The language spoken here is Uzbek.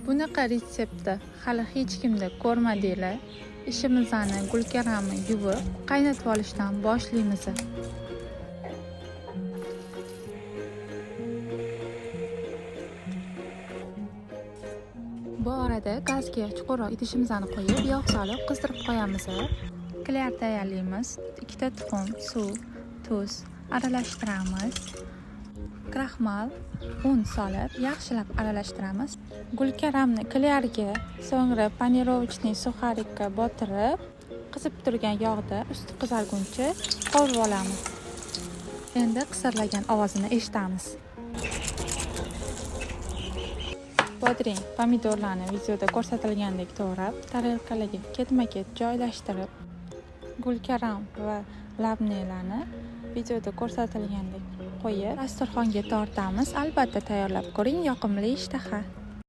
Bunaqa retseptni hali hech kimda ko'rmadinglar. Ishimizni gulkaramni yuvib, qaynatib olishdan boshlaymiz. Bu orada gazga chuqurroq idishimizni qo'yib, yog' solib qizdirib qo'yamiz. Kler tayyorlaymiz. 2 ta tuxum, suv, tuz aralashtiramiz. Kraxmal, un solib yaxshilab aralashtiramiz. Gulkaramni klerga, so'ngra panirovichniy suxarikka botirib, qizib turgan yog'da usti qizarguncha qovurib olamiz. Endi qisirlagan ovozini eshitamiz. Bodring pomidorlarni videoda ko'rsatilgandek to'g'rab, tarelkalarga ketma-ket joylashtirib, gulkaram va labnelarni videoda ko'rsatilgandek qo'yib, dasturxonga tortamiz. Albatta tayyorlab ko'ring, yoqimli ishtaha.